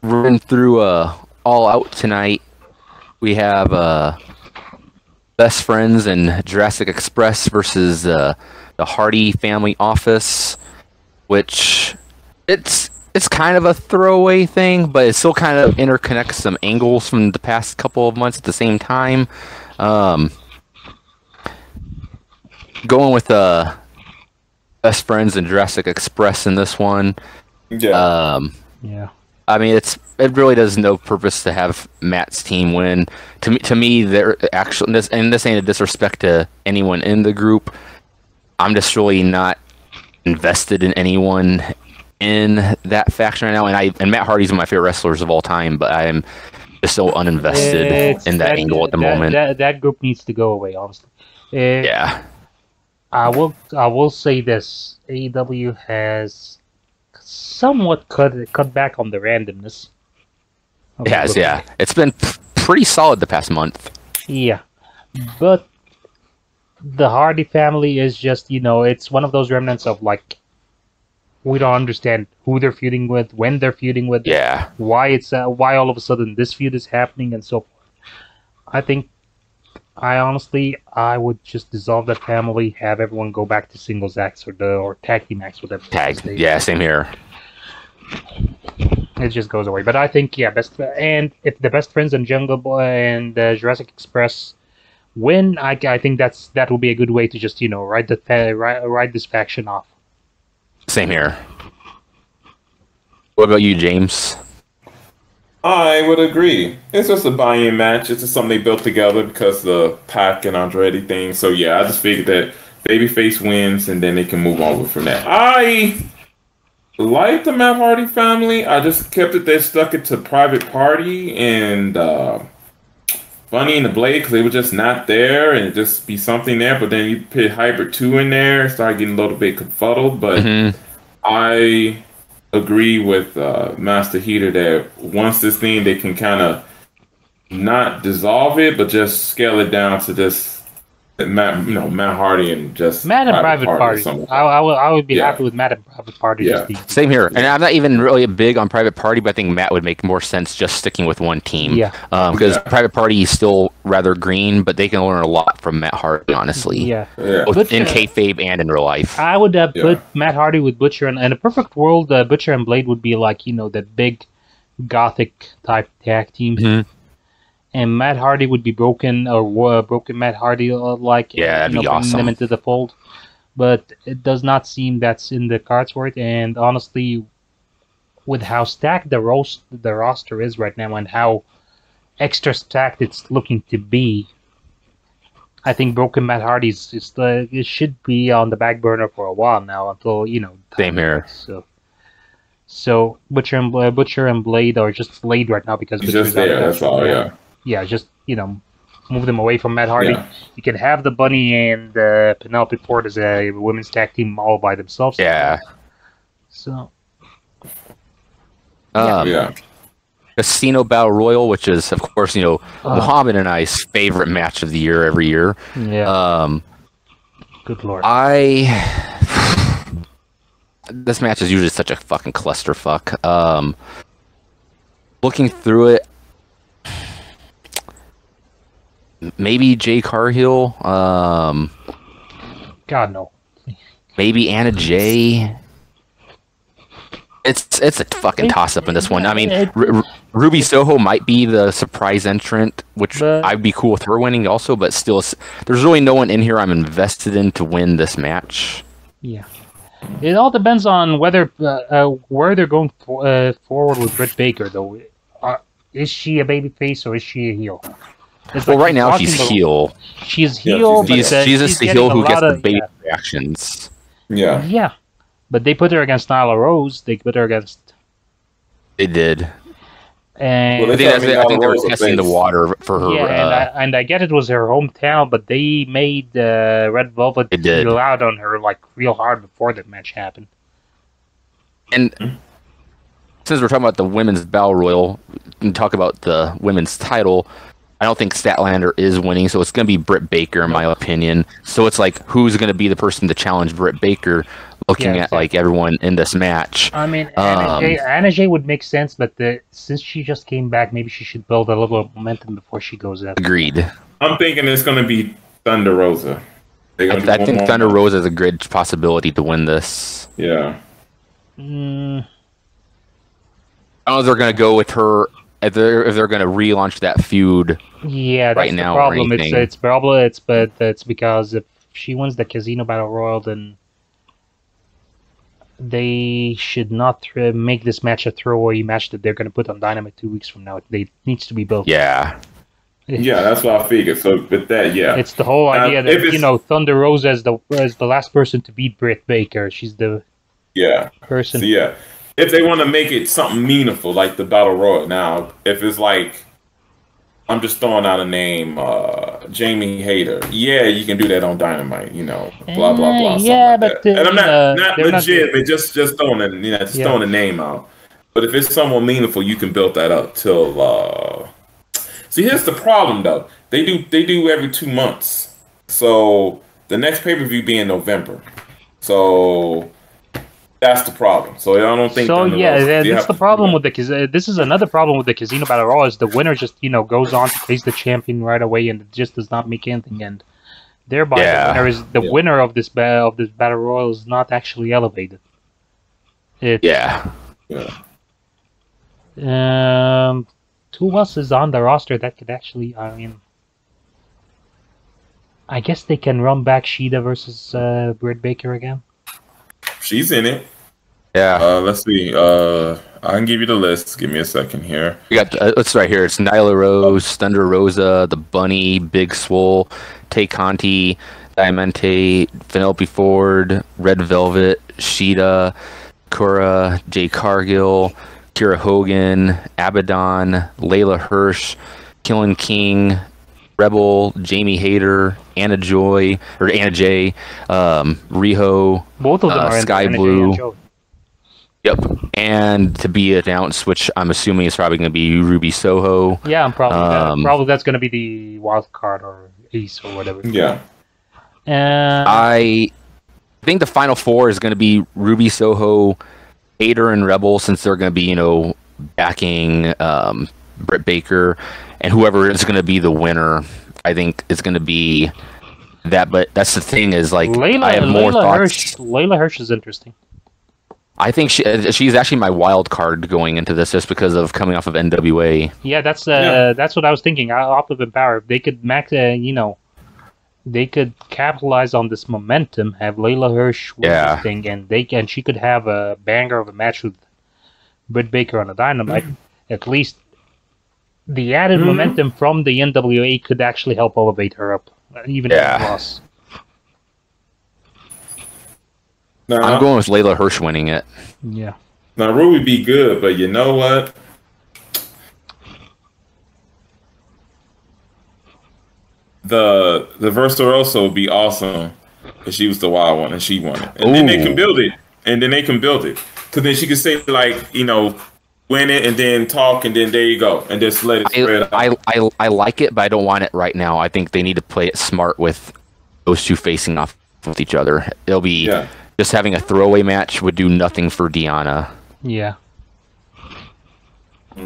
Running through All Out tonight. We have Best Friends and Jurassic Express versus the Hardy Family Office, which it's kind of a throwaway thing, but it still kind of interconnects some angles from the past couple of months at the same time. Going with Best Friends and Jurassic Express in this one. Yeah. Yeah. I mean, it really does no purpose to have Matt's team win. To me, they're actually this ain't a disrespect to anyone in the group. I'm just really not invested in anyone in that faction right now. And Matt Hardy's one of my favorite wrestlers of all time, but I am just so uninvested in that angle at the moment. That group needs to go away, honestly. Yeah. I will say this: AEW has somewhat cut back on the randomness. It has, yeah. It's been pretty solid the past month. Yeah, but the Hardy family is just, it's one of those remnants of, like, we don't understand who they're feuding with, when they're feuding with, Yeah. why all of a sudden this feud is happening, and so forth. I would just dissolve that family, have everyone go back to singles acts or tag team acts, whatever. Yeah, same here. It just goes away. But I think, and if the Best Friends and Jungle Boy and Jurassic Express win, I think that will be a good way to just ride this faction off. Same here. What about you, James? I would agree. It's just a buy-in match. It's just something they built together because of the Pac and Andretti thing. So yeah, I just figured that babyface wins and then they can move on from that. I like the Matt Hardy family. I just kept it. They stuck it to Private Party and Bunny and the Blade because they were just not there and it just be something there. But then you put Hybrid 2 in there, start getting a little bit confuddled. But I agree with Master Heater that once this thing, they can kind of not dissolve it, but just scale it down to just Matt Hardy and just Matt and Private Party. I would be happy with Matt and Private Party. Yeah. Same here. And I'm not even really big on Private Party, but I think Matt would make more sense just sticking with one team. Yeah. Because Private Party is still rather green, but they can learn a lot from Matt Hardy, honestly. Yeah. Both in kayfabe and in real life. I would put Matt Hardy with Butcher, and in a perfect world, Butcher and Blade would be like, the big gothic type tag team. And Matt Hardy would be broken Matt Hardy, that'd be awesome. Them into the fold. But it does not seem that's in the cards for it. And honestly, with how stacked the roster is right now and how extra stacked it's looking to be, I think Broken Matt Hardy it should be on the back burner for a while now until Same here. So Butcher and Blade are just Blade right now because Butcher's just there. That's all. Yeah, just move them away from Matt Hardy. Yeah. You can have the Bunny and Penelope Ford as a women's tag team all by themselves. Yeah. So. Casino Battle Royal, which is, of course, Muhammad and I's favorite match of the year every year. Yeah. Good lord. This match is usually such a fucking clusterfuck. Looking through it, maybe Jay Cargill. God, no. Maybe Anna Jay. It's a fucking toss-up in this one. I mean, Ruby Soho might be the surprise entrant, which I'd be cool with her winning also, but still, there's really no one in here I'm invested in to win this match. Yeah. It all depends on whether where they're going forward with Britt Baker, though. Is she a babyface or is she a heel? Well, right now she's heel. She's heel. She's just the heel who gets the baby reactions. Yeah. Yeah. But they put her against Nyla Rose. They put her against... They did. And I think they were testing the water for her. Yeah, and I get it was her hometown, but they made Red Velvet feel out on her real hard before the match happened. And since we're talking about the women's battle royal and talk about the women's title, I don't think Statlander is winning, so it's going to be Britt Baker in my opinion. So it's like, who's going to be the person to challenge Britt Baker? looking Yeah, at like everyone in this match. I mean, Anna Jay would make sense, but since she just came back, maybe she should build a little momentum before she goes out. Agreed. I'm thinking it's going to be Thunder Rosa. I think Thunder Rosa is a great possibility to win this. Yeah. I don't know if they're going to go with her. If they're going to relaunch that feud. Yeah, that's right now the problem. Or It's because if she wins the Casino Battle Royal, then they should not make this match a throwaway match that they're going to put on Dynamite 2 weeks from now. It needs to be built. Yeah, that's what I figured. So with that, yeah, it's the whole idea that Thunder Rosa is the last person to beat Britt Baker. She's the person. So, yeah, if they want to make it something meaningful, like the Battle Royal. Now, if it's like, I'm just throwing out a name, Jamie Hayter. Yeah, you can do that on Dynamite. Blah blah blah. Yeah, but and I'm not legit, but just throwing throwing a name out. But if it's someone meaningful, you can build that up till. See, here's the problem though. They do every 2 months. So the next pay-per-view be in November. So that's the problem. So I don't think. So that's the problem with this is another problem with the Casino Battle Royal is the winner just goes on to face the champion right away and it just does not make anything, and thereby the winner of this Battle Royal is not actually elevated. Who else is on the roster that could actually? I mean, I guess they can run back Shida versus Britt Baker again. She's in it. Yeah. Let's see. I can give you the list. Give me a second here. We got it's right here. It's Nyla Rose, Thunder Rosa, the Bunny, Big Swole, Tay Conti, Diamante, Penelope Ford, Red Velvet, Sheeta, Kura, Jay Cargill, Kira Hogan, Abaddon, Layla Hirsch, Killing King, Rebel, Jamie Hayter, Anna Jay, Riho, both of them are Sky Blue. Yep, and to be announced, which I'm assuming is probably going to be Ruby Soho. Yeah, probably that's going to be the wild card or ace or whatever. Yeah. I think the final four is going to be Ruby Soho, Hayter, and Rebel, since they're going to be backing Britt Baker, and whoever is going to be the winner, I think is going to be that. But that's the thing is I have more thoughts. Layla Hirsch is interesting. I think she's actually my wild card going into this, just because of coming off of NWA. Yeah, that's what I was thinking. Off of Empower, they could they could capitalize on this momentum, have Layla Hirsch win this thing, and she could have a banger of a match with Britt Baker on a Dynamite. At least the added momentum from the NWA could actually help elevate her up, even if she lost. I'm going with Layla Hirsch winning it. Yeah. Now Ruby be good, but you know what? The Versarosa would be awesome if she was the wild one and she won it, and then they can build it, because then she can say win it and then talk, and then there you go, and just let it spread out. I like it, but I don't want it right now. I think they need to play it smart with those two facing off with each other. It'll be. Yeah. Just having a throwaway match would do nothing for Deonna. Yeah. We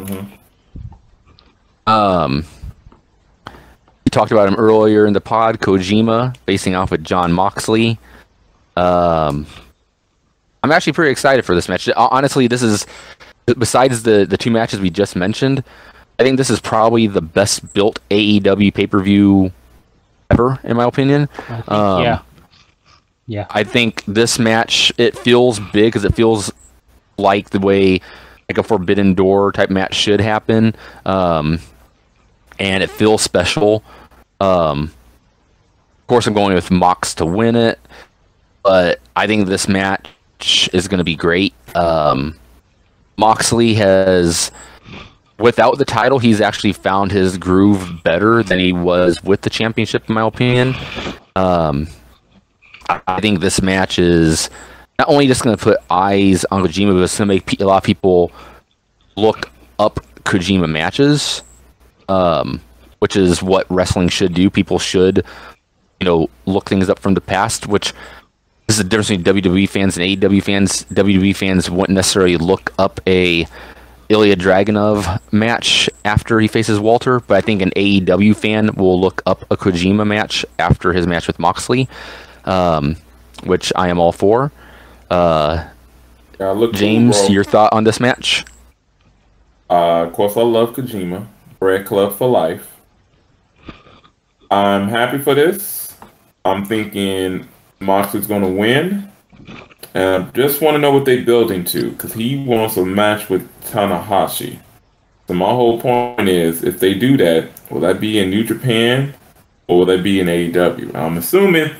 talked about him earlier in the pod. Kojima facing off with John Moxley. I'm actually pretty excited for this match. Honestly, this is, besides the two matches we just mentioned, I think this is probably the best built AEW pay-per-view ever, in my opinion. Yeah. I think this match, it feels big because it feels like the way a Forbidden Door type match should happen. And it feels special. Of course, I'm going with Mox to win it, but I think this match is going to be great. Moxley has, without the title, he's actually found his groove better than he was with the championship, in my opinion. I think this match is not only just going to put eyes on Kojima, but it's going to make a lot of people look up Kojima matches, which is what wrestling should do. People should, look things up from the past, which this is the difference between WWE fans and AEW fans. WWE fans wouldn't necessarily look up a Ilya Dragunov match after he faces Walter, but I think an AEW fan will look up a Kojima match after his match with Moxley, which I am all for. James, your thought on this match? Of course, I love Kojima. Bread Club for life. I'm happy for this. I'm thinking Moxley's going to win. And I just want to know what they're building to, because he wants a match with Tanahashi. So my whole point is, if they do that, will that be in New Japan or will that be in AEW? I'm assuming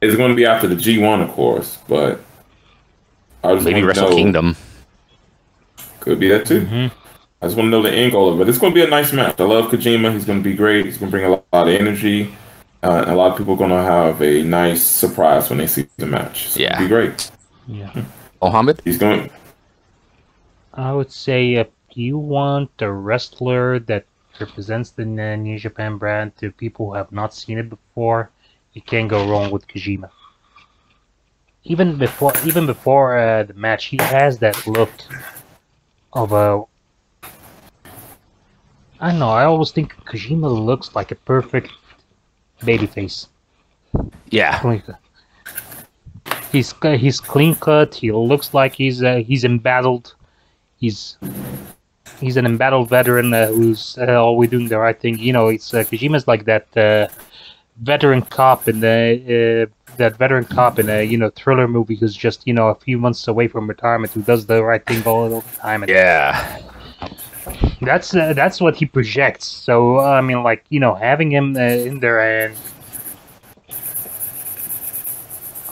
it's going to be after the G1, of course, but I just maybe want to Wrestle know. Kingdom. Could be that too. I just want to know the end goal of it. It's going to be a nice match. I love Kojima. He's going to be great. He's going to bring a lot of energy. And a lot of people are going to have a nice surprise when they see the match. It's going to be great. Yeah. Mohammed? He's going. I would say if you want a wrestler that represents the New Japan brand to people who have not seen it before, you can't go wrong with Kojima. Even before the match, he has that look of a. I don't know. I always think Kojima looks like a perfect babyface. Yeah. He's clean cut. He looks like he's embattled. He's an embattled veteran who's always doing the right thing. You know, it's Kojima's like that veteran cop in the thriller movie who's just a few months away from retirement, who does the right thing all the time. And Yeah. that's what he projects. So I mean, like, having him in there,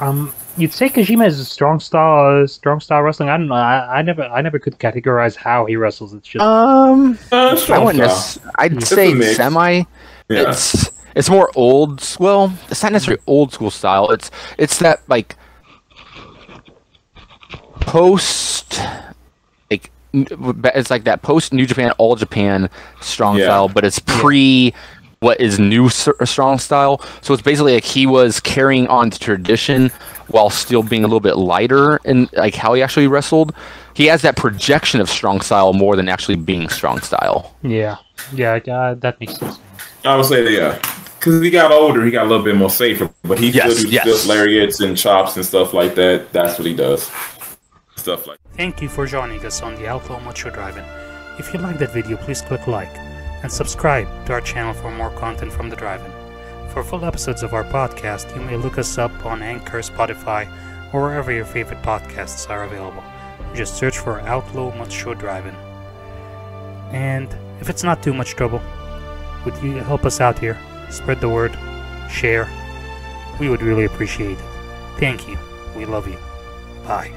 and you'd say Kojima is a strong style wrestling. I don't know. I never could categorize how he wrestles. It's just I'd say semi. Yeah. It's more old. Well, it's not necessarily old school style. It's that like post. It's like that post New Japan, All Japan strong style, but it's pre what is new strong style. So it's basically like he was carrying on the tradition while still being a little bit lighter in like how he actually wrestled. He has that projection of strong style more than actually being strong style. Yeah, that makes sense. I would say because he got older, he got a little bit more safer, but he still do stiff lariats and chops and stuff like that. That's what he does. Stuff like. Thank you for joining us on the Outlaw Macho Drive-In. If you liked that video, please click like and subscribe to our channel for more content from the Drive-In. For full episodes of our podcast, you may look us up on Anchor, Spotify, or wherever your favorite podcasts are available. Just search for Outlaw Macho Drive-In. And if it's not too much trouble, would you help us out here? Spread the word, share. We would really appreciate it. Thank you. We love you. Bye.